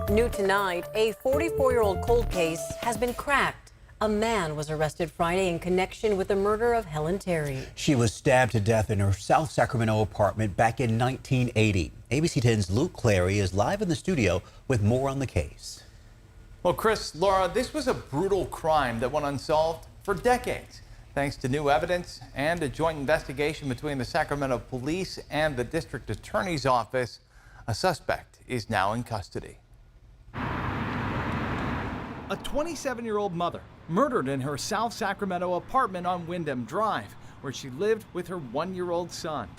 New tonight, a 44-year-old cold case has been cracked. A man was arrested Friday in connection with the murder of Helen Terry. She was stabbed to death in her South Sacramento apartment back in 1980. ABC 10's Luke Clary is live in the studio with more on the case. Well, Chris, Laura, this was a brutal crime that went unsolved for decades. Thanks to new evidence and a joint investigation between the Sacramento Police and the District Attorney's Office, a suspect is now in custody. A 27-year-old mother murdered in her South Sacramento apartment on Wyndham Drive, where she lived with her 1-year-old son.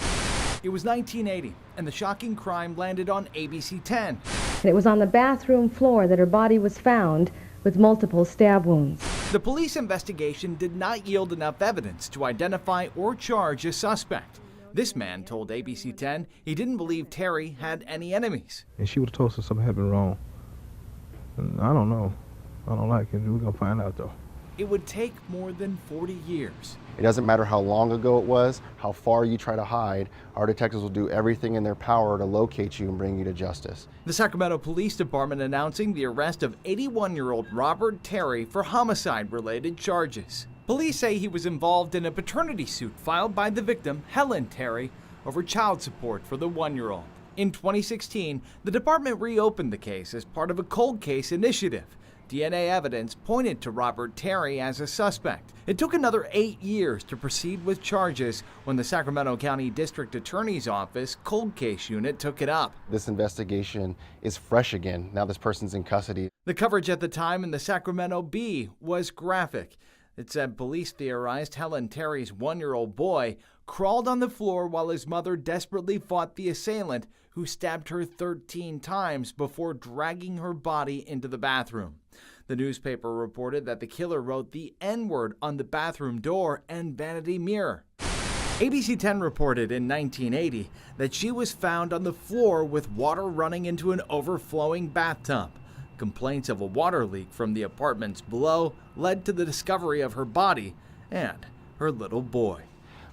It was 1980, and the shocking crime landed on ABC 10. It was on the bathroom floor that her body was found with multiple stab wounds. The police investigation did not yield enough evidence to identify or charge a suspect. This man told ABC 10 he didn't believe Terry had any enemies. And she would have told us something had been wrong. And I don't know. I don't like it. We're going to find out, though. It would take more than 40 years. It doesn't matter how long ago it was, how far you try to hide, our detectives will do everything in their power to locate you and bring you to justice. The Sacramento Police Department announcing the arrest of 81-year-old Robert Terry for homicide-related charges. Police say he was involved in a paternity suit filed by the victim, Helen Terry, over child support for the 1-year-old. In 2016, the department reopened the case as part of a cold case initiative. DNA evidence pointed to Robert Terry as a suspect. It took another 8 years to proceed with charges when the Sacramento County District Attorney's Office cold case unit took it up. This investigation is fresh again. Now this person's in custody. The coverage at the time in the Sacramento Bee was graphic. It said police theorized Helen Terry's 1-year-old boy crawled on the floor while his mother desperately fought the assailant, who stabbed her 13 times before dragging her body into the bathroom. The newspaper reported that the killer wrote the N-word on the bathroom door and vanity mirror. ABC 10 reported in 1980 that she was found on the floor with water running into an overflowing bathtub. Complaints of a water leak from the apartments below led to the discovery of her body and her little boy.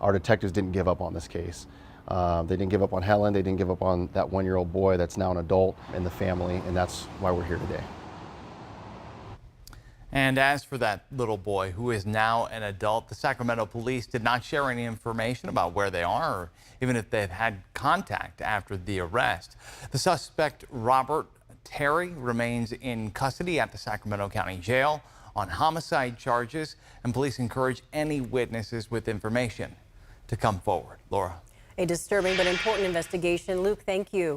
Our detectives didn't give up on this case. They didn't give up on Helen. They didn't give up on that 1-year-old boy that's now an adult in the family, and that's why we're here today. And as for that little boy who is now an adult, the Sacramento Police did not share any information about where they are or even if they've had contact after the arrest. The suspect, Robert Terry, remains in custody at the Sacramento County Jail on homicide charges, and police encourage any witnesses with information to come forward. Laura. A disturbing but important investigation. Luke, thank you.